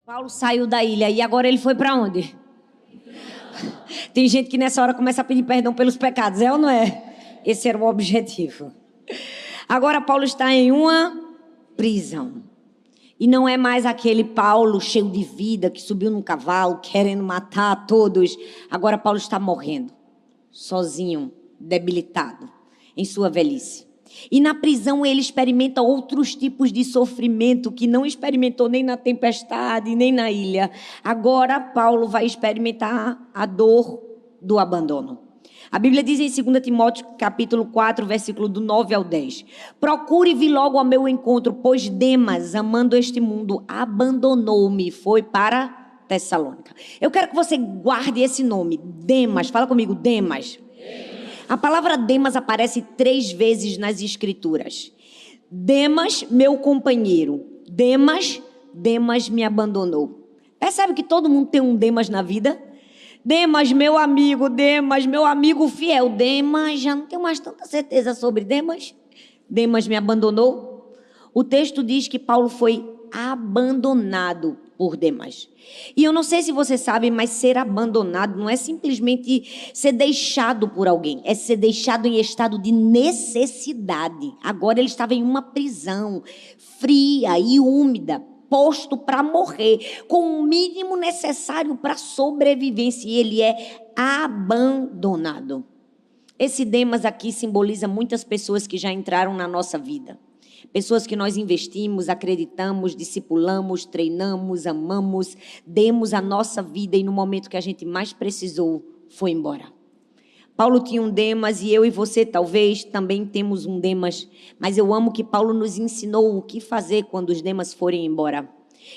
Paulo saiu da ilha e agora ele foi para onde? Tem gente que nessa hora começa a pedir perdão pelos pecados, é ou não é? Esse era o objetivo. Agora Paulo está em uma prisão. E não é mais aquele Paulo cheio de vida que subiu num cavalo querendo matar todos. Agora Paulo está morrendo, sozinho, debilitado, em sua velhice. E na prisão ele experimenta outros tipos de sofrimento que não experimentou nem na tempestade, nem na ilha. Agora Paulo vai experimentar a dor do abandono. A Bíblia diz em 2 Timóteo capítulo 4, versículo do 9 ao 10. Procure vir logo ao meu encontro, pois Demas, amando este mundo, abandonou-me, foi para Tessalônica. Eu quero que você guarde esse nome, Demas. Fala comigo, Demas. A palavra Demas aparece 3 vezes nas Escrituras. Demas, meu companheiro. Demas me abandonou. Percebe que todo mundo tem um Demas na vida? Demas, meu amigo fiel. Demas, já não tenho mais tanta certeza sobre Demas. Demas me abandonou. O texto diz que Paulo foi abandonado por Demas. E eu não sei se você sabe, mas ser abandonado não é simplesmente ser deixado por alguém, é ser deixado em estado de necessidade. Agora ele estava em uma prisão fria e úmida, posto para morrer, com o mínimo necessário para a sobrevivência, e ele é abandonado. Esse Demas aqui simboliza muitas pessoas que já entraram na nossa vida. Pessoas que nós investimos, acreditamos, discipulamos, treinamos, amamos, demos a nossa vida e no momento que a gente mais precisou, foi embora. Paulo tinha um Demas e eu e você talvez também temos um Demas, mas eu amo que Paulo nos ensinou o que fazer quando os Demas forem embora.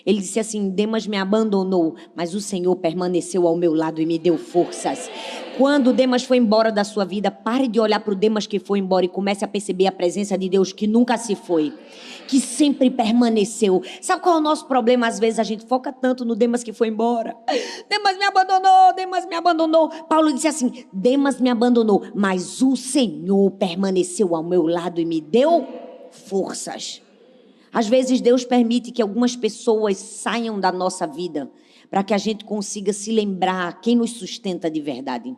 Ele disse assim: Demas me abandonou, mas o Senhor permaneceu ao meu lado e me deu forças. Quando Demas foi embora da sua vida, pare de olhar para o Demas que foi embora e comece a perceber a presença de Deus que nunca se foi, que sempre permaneceu. Sabe qual é o nosso problema? Às vezes a gente foca tanto no Demas que foi embora. Demas me abandonou. Paulo disse assim: Demas me abandonou, mas o Senhor permaneceu ao meu lado e me deu forças. Às vezes Deus permite que algumas pessoas saiam da nossa vida para que a gente consiga se lembrar quem nos sustenta de verdade.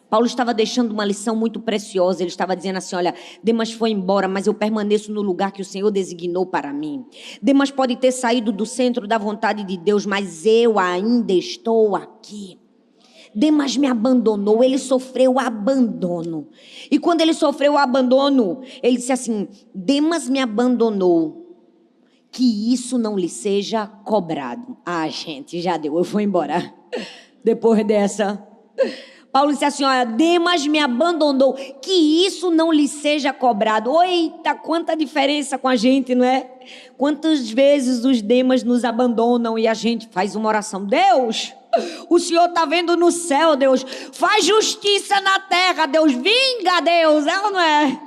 Paulo estava deixando uma lição muito preciosa. Ele estava dizendo assim: olha, Demas foi embora, mas eu permaneço no lugar que o Senhor designou para mim. Demas pode ter saído do centro da vontade de Deus, mas eu ainda estou aqui. Demas me abandonou, ele sofreu abandono. E quando ele sofreu abandono, ele disse assim: Demas me abandonou, que isso não lhe seja cobrado. Ah, gente, já deu, eu vou embora. Depois dessa, Paulo disse assim: olha, Demas me abandonou, que isso não lhe seja cobrado. Eita, quanta diferença com a gente, não é? Quantas vezes os Demas nos abandonam e a gente faz uma oração: Deus, o Senhor está vendo no céu, Deus, faz justiça na terra, Deus, vinga, Deus, é ou não é?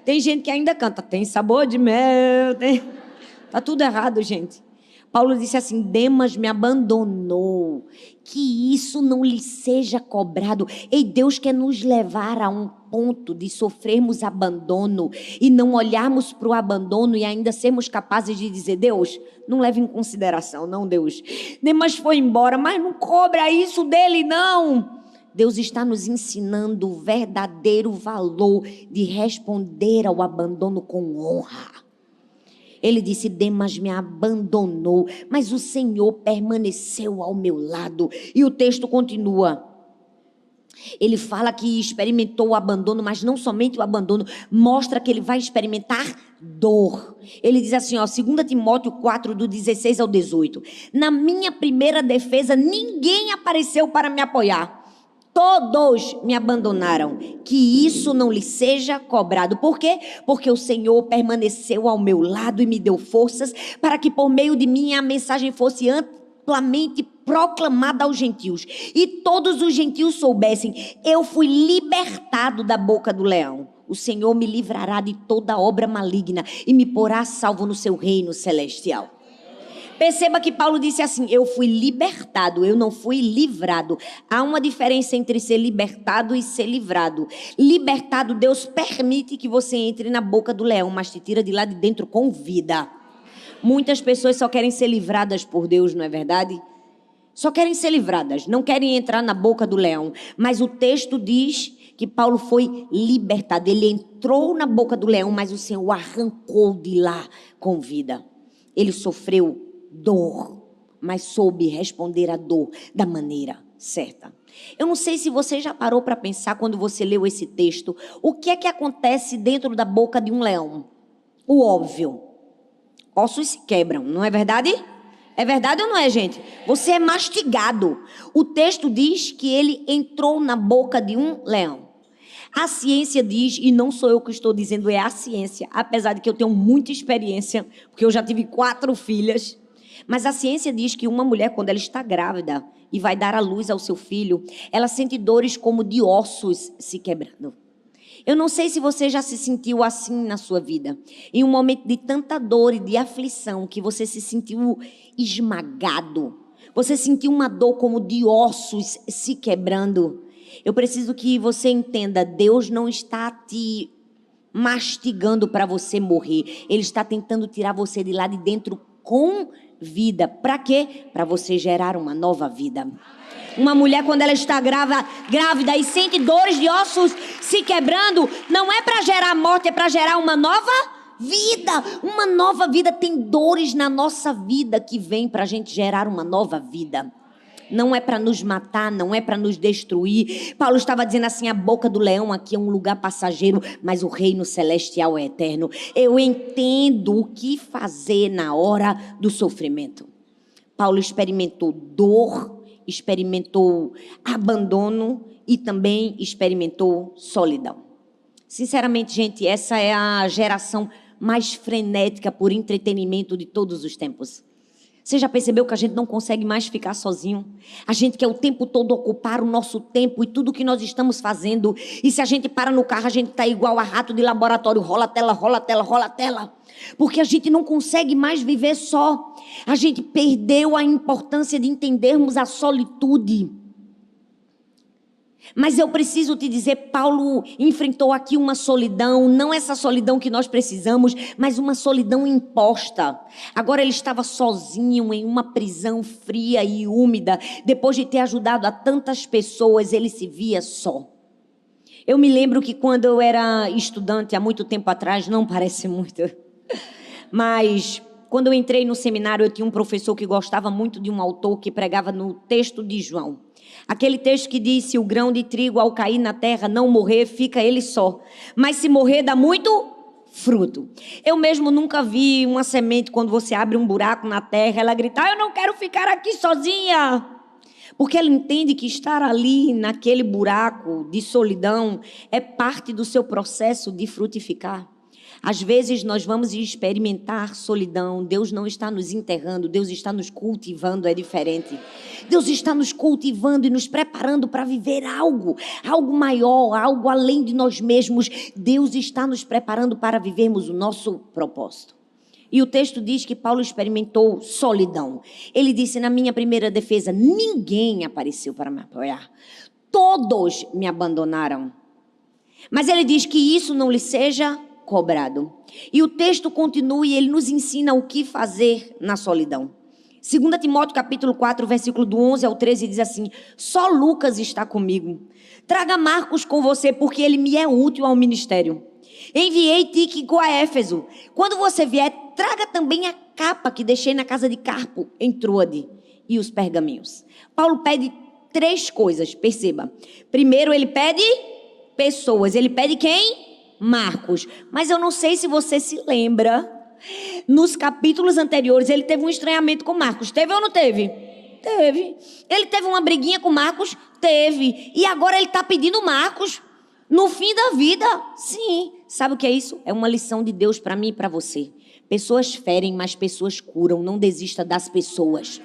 Tem gente que ainda canta, tem sabor de mel, tem... Está tudo errado, gente. Paulo disse assim: Demas me abandonou, que isso não lhe seja cobrado. Ei, Deus quer nos levar a um ponto de sofrermos abandono e não olharmos para o abandono e ainda sermos capazes de dizer: Deus, não leve em consideração, não, Deus. Demas foi embora, mas não cobra isso dele, não. Deus está nos ensinando o verdadeiro valor de responder ao abandono com honra. Ele disse: Demas me abandonou, mas o Senhor permaneceu ao meu lado. E o texto continua. Ele fala que experimentou o abandono, mas não somente o abandono, mostra que ele vai experimentar dor. Ele diz assim, ó, 2 Timóteo 4, do 16 ao 18. Na minha primeira defesa, ninguém apareceu para me apoiar. Todos me abandonaram, que isso não lhe seja cobrado. Por quê? Porque o Senhor permaneceu ao meu lado e me deu forças para que por meio de mim a mensagem fosse amplamente proclamada aos gentios. E todos os gentios soubessem, eu fui libertado da boca do leão. O Senhor me livrará de toda obra maligna e me porá a salvo no seu reino celestial. Perceba que Paulo disse assim: eu fui libertado, eu não fui livrado. Há uma diferença entre ser libertado e ser livrado. Libertado, Deus permite que você entre na boca do leão, mas te tira de lá de dentro com vida. Muitas pessoas só querem ser livradas por Deus, não é verdade? Só querem ser livradas, não querem entrar na boca do leão. Mas o texto diz que Paulo foi libertado. Ele entrou na boca do leão, mas o Senhor o arrancou de lá com vida. Ele sofreu dor, mas soube responder à dor da maneira certa. Eu não sei se você já parou para pensar quando você leu esse texto, o que é que acontece dentro da boca de um leão? O óbvio. Ossos se quebram, não é verdade? É verdade ou não é, gente? Você é mastigado. O texto diz que ele entrou na boca de um leão. A ciência diz, e não sou eu que estou dizendo, é a ciência, apesar de que eu tenho muita experiência, porque eu já tive 4 filhas, mas a ciência diz que uma mulher, quando ela está grávida e vai dar à luz ao seu filho, ela sente dores como de ossos se quebrando. Eu não sei se você já se sentiu assim na sua vida, em um momento de tanta dor e de aflição, que você se sentiu esmagado, você sentiu uma dor como de ossos se quebrando. Eu preciso que você entenda, Deus não está te mastigando para você morrer. Ele está tentando tirar você de lá de dentro com vida. Para quê? Para você gerar uma nova vida. Uma mulher, quando ela está grávida e sente dores de ossos se quebrando, não é para gerar morte, é para gerar uma nova vida. Uma nova vida. Tem dores na nossa vida que vem para a gente gerar uma nova vida. Não é para nos matar, não é para nos destruir. Paulo estava dizendo assim, a boca do leão aqui é um lugar passageiro, mas o reino celestial é eterno. Eu entendo o que fazer na hora do sofrimento. Paulo experimentou dor, experimentou abandono e também experimentou solidão. Sinceramente, gente, essa é a geração mais frenética por entretenimento de todos os tempos. Você já percebeu que a gente não consegue mais ficar sozinho? A gente quer o tempo todo ocupar o nosso tempo e tudo que nós estamos fazendo. E se a gente para no carro, a gente está igual a rato de laboratório. Rola a tela, rola a tela, rola a tela. Porque a gente não consegue mais viver só. A gente perdeu a importância de entendermos a solitude. Mas eu preciso te dizer, Paulo enfrentou aqui uma solidão, não essa solidão que nós precisamos, mas uma solidão imposta. Agora ele estava sozinho em uma prisão fria e úmida. Depois de ter ajudado a tantas pessoas, ele se via só. Eu me lembro que quando eu era estudante, há muito tempo atrás, não parece muito, mas quando eu entrei no seminário, eu tinha um professor que gostava muito de um autor que pregava no texto de João. Aquele texto que diz, se o grão de trigo ao cair na terra não morrer, fica ele só. Mas se morrer, dá muito fruto. Eu mesmo nunca vi uma semente, quando você abre um buraco na terra, ela gritar, eu não quero ficar aqui sozinha. Porque ela entende que estar ali, naquele buraco de solidão, é parte do seu processo de frutificar. Às vezes nós vamos experimentar solidão. Deus não está nos enterrando, Deus está nos cultivando, é diferente. Deus está nos cultivando e nos preparando para viver algo maior, algo além de nós mesmos. Deus está nos preparando para vivermos o nosso propósito. E o texto diz que Paulo experimentou solidão. Ele disse, na minha primeira defesa, ninguém apareceu para me apoiar. Todos me abandonaram. Mas ele diz que isso não lhe seja cobrado. E o texto continua e ele nos ensina o que fazer na solidão. 2 Timóteo capítulo 4, versículo do 11 ao 13 diz assim, só Lucas está comigo. Traga Marcos com você, porque ele me é útil ao ministério. Enviei Tíquico a Éfeso. Quando você vier, traga também a capa que deixei na casa de Carpo, em Troade, e os pergaminhos. Paulo pede 3 coisas, perceba. Primeiro, ele pede pessoas. Ele pede quem? Marcos. Mas eu não sei se você se lembra, nos capítulos anteriores, ele teve um estranhamento com Marcos. Teve ou não teve? Teve. Ele teve uma briguinha com Marcos? Teve. E agora ele está pedindo Marcos no fim da vida? Sim. Sabe o que é isso? É uma lição de Deus para mim e para você. Pessoas ferem, mas pessoas curam. Não desista das pessoas.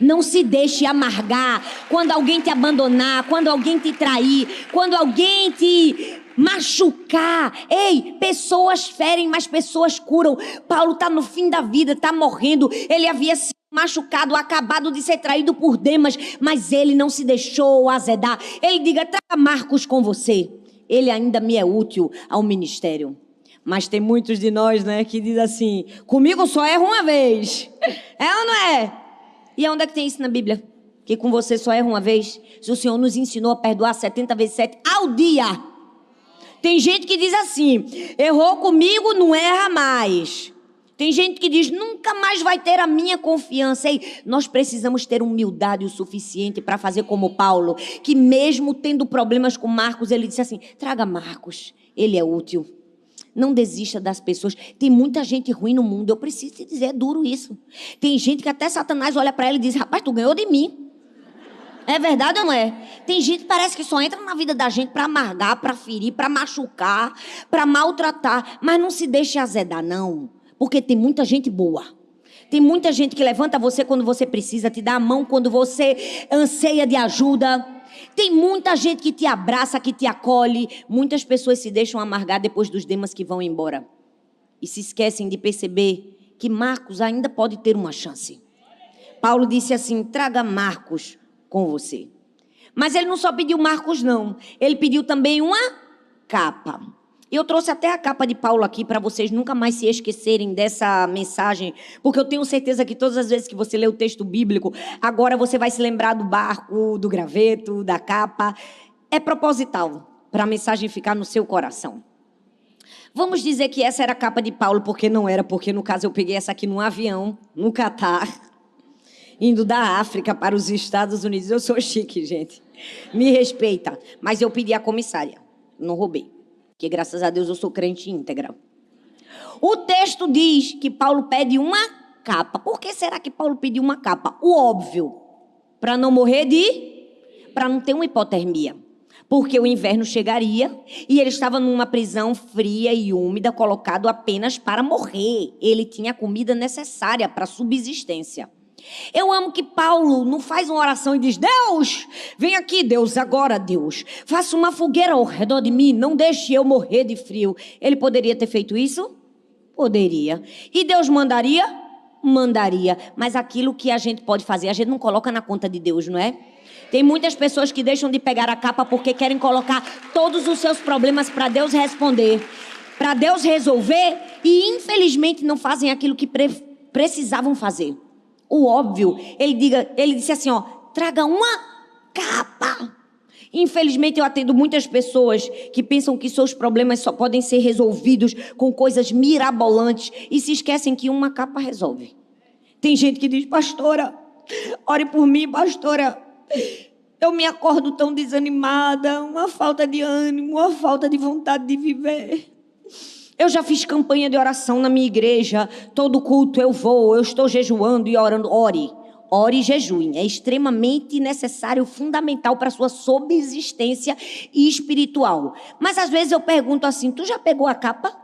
Não se deixe amargar quando alguém te abandonar, quando alguém te trair, quando alguém te machucar. Ei, pessoas ferem, mas pessoas curam. Paulo está no fim da vida, está morrendo. Ele havia sido machucado, acabado de ser traído por Demas, mas ele não se deixou azedar. Ele diga, traga Marcos com você. Ele ainda me é útil ao ministério. Mas tem muitos de nós, né, que diz assim, comigo só erra uma vez. É ou não é? E onde é que tem isso na Bíblia? Que com você só erra uma vez? Se o Senhor nos ensinou a perdoar 70 vezes 7 ao dia. Tem gente que diz assim, errou comigo, não erra mais. Tem gente que diz, nunca mais vai ter a minha confiança. Ei, nós precisamos ter humildade o suficiente para fazer como Paulo, que mesmo tendo problemas com Marcos, ele disse assim, traga Marcos, ele é útil. Não desista das pessoas. Tem muita gente ruim no mundo, eu preciso te dizer, é duro isso. Tem gente que até Satanás olha para ele e diz, rapaz, tu ganhou de mim. É verdade ou não é? Tem gente que parece que só entra na vida da gente para amargar, para ferir, para machucar, para maltratar, mas não se deixe azedar, não. Porque tem muita gente boa. Tem muita gente que levanta você quando você precisa, te dá a mão quando você anseia de ajuda. Tem muita gente que te abraça, que te acolhe. Muitas pessoas se deixam amargar depois dos demas que vão embora. E se esquecem de perceber que Marcos ainda pode ter uma chance. Paulo disse assim, traga Marcos com você. Mas ele não só pediu Marcos, não. Ele pediu também uma capa. Eu trouxe até a capa de Paulo aqui para vocês nunca mais se esquecerem dessa mensagem, porque eu tenho certeza que todas as vezes que você lê o texto bíblico, agora você vai se lembrar do barco, do graveto, da capa. É proposital para a mensagem ficar no seu coração. Vamos dizer que essa era a capa de Paulo, porque não era, porque no caso eu peguei essa aqui num avião, no Catar, indo da África para os Estados Unidos. Eu sou chique, gente. Me respeita. Mas eu pedi a comissária, não roubei. Porque graças a Deus eu sou crente íntegra. O texto diz que Paulo pede uma capa. Por que será que Paulo pediu uma capa? O óbvio, para não morrer para não ter uma hipotermia. Porque o inverno chegaria e ele estava numa prisão fria e úmida, colocado apenas para morrer. Ele tinha a comida necessária para a subsistência. Eu amo que Paulo não faz uma oração e diz, Deus, vem aqui, Deus, agora, Deus. Faça uma fogueira ao redor de mim, não deixe eu morrer de frio. Ele poderia ter feito isso? Poderia. E Deus mandaria? Mandaria. Mas aquilo que a gente pode fazer, a gente não coloca na conta de Deus, não é? Tem muitas pessoas que deixam de pegar a capa porque querem colocar todos os seus problemas para Deus responder, para Deus resolver e infelizmente não fazem aquilo que precisavam fazer. O óbvio, ele disse assim, ó, traga uma capa. Infelizmente eu atendo muitas pessoas que pensam que seus problemas só podem ser resolvidos com coisas mirabolantes e se esquecem que uma capa resolve. Tem gente que diz, pastora, ore por mim, pastora. Eu me acordo tão desanimada, uma falta de ânimo, uma falta de vontade de viver. Eu já fiz campanha de oração na minha igreja, todo culto eu estou jejuando e orando. Ore e jejue, é extremamente necessário, fundamental para a sua subsistência espiritual. Mas às vezes eu pergunto assim, tu já pegou a capa?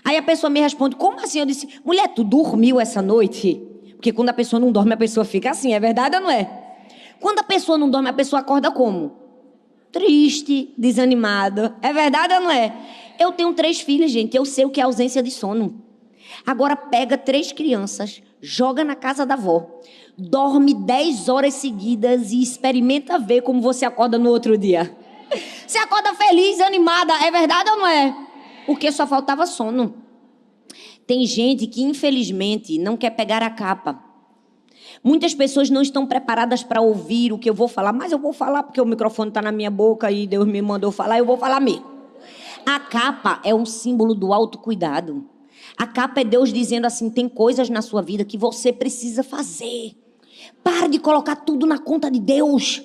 Aí a pessoa me responde, como assim? Eu disse, mulher, tu dormiu essa noite? Porque quando a pessoa não dorme, a pessoa fica assim, é verdade ou não é? Quando a pessoa não dorme, a pessoa acorda como? Triste, desanimada, é verdade ou não é? Eu tenho 3 filhos, gente, eu sei o que é ausência de sono. Agora pega 3 crianças, joga na casa da avó, dorme 10 horas seguidas e experimenta ver como você acorda no outro dia. Você acorda feliz, animada, é verdade ou não é? Porque só faltava sono. Tem gente que infelizmente não quer pegar a capa. Muitas pessoas não estão preparadas para ouvir o que eu vou falar, mas eu vou falar porque o microfone está na minha boca e Deus me mandou falar, eu vou falar mesmo. A capa é um símbolo do autocuidado. A capa é Deus dizendo assim, tem coisas na sua vida que você precisa fazer. Pare de colocar tudo na conta de Deus.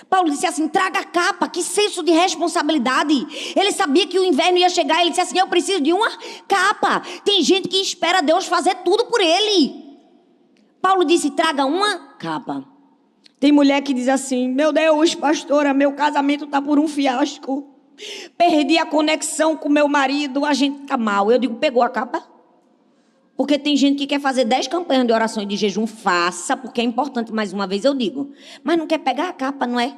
Paulo disse assim, traga a capa, que senso de responsabilidade. Ele sabia que o inverno ia chegar, ele disse assim, eu preciso de uma capa. Tem gente que espera Deus fazer tudo por ele. Paulo disse, traga uma capa. Tem mulher que diz assim, meu Deus, pastora, meu casamento está por um fiasco. Perdi a conexão com meu marido, a gente está mal. Eu digo, pegou a capa? Porque tem gente que quer fazer 10 campanhas de oração e de jejum, faça, porque é importante, mais uma vez eu digo. Mas não quer pegar a capa, não é?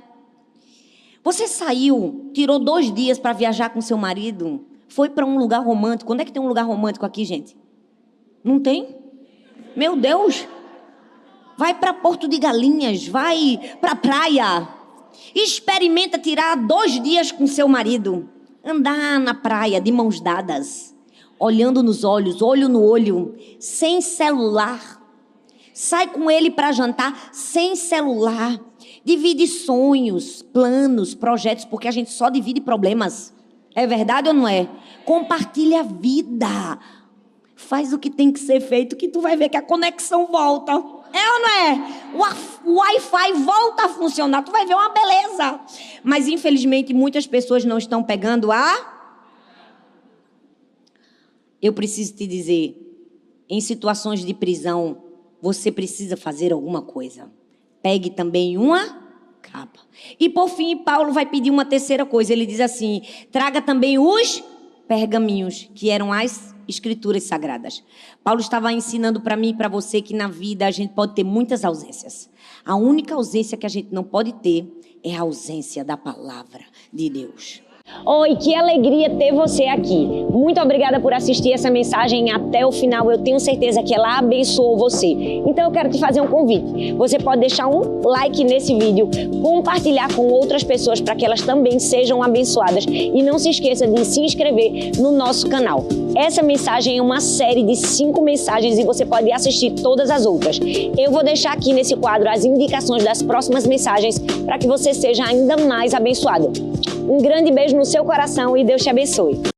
Você saiu, tirou 2 dias para viajar com seu marido, foi para um lugar romântico. Onde é que tem um lugar romântico aqui, gente? Não tem? Meu Deus! Vai para Porto de Galinhas, vai para a praia. Experimenta tirar 2 dias com seu marido. Andar na praia de mãos dadas. Olhando nos olhos, olho no olho. Sem celular. Sai com ele para jantar sem celular. Divide sonhos, planos, projetos, porque a gente só divide problemas. É verdade ou não é? Compartilha a vida. Faz o que tem que ser feito, que tu vai ver que a conexão volta. É ou não é? O Wi-Fi volta a funcionar, tu vai ver uma beleza. Mas, infelizmente, muitas pessoas não estão pegando Eu preciso te dizer, em situações de prisão, você precisa fazer alguma coisa. Pegue também uma capa. E, por fim, Paulo vai pedir uma terceira coisa. Ele diz assim, traga também os pergaminhos, que eram as escrituras sagradas. Paulo estava ensinando para mim e para você que na vida a gente pode ter muitas ausências. A única ausência que a gente não pode ter é a ausência da palavra de Deus. Oi, que alegria ter você aqui. Muito obrigada por assistir essa mensagem até o final. Eu tenho certeza que ela abençoou você. Então eu quero te fazer um convite. Você pode deixar um like nesse vídeo, compartilhar com outras pessoas para que elas também sejam abençoadas. E não se esqueça de se inscrever no nosso canal. Essa mensagem é uma série de 5 mensagens e você pode assistir todas as outras. Eu vou deixar aqui nesse quadro as indicações das próximas mensagens para que você seja ainda mais abençoado. Um grande beijo no seu coração e Deus te abençoe.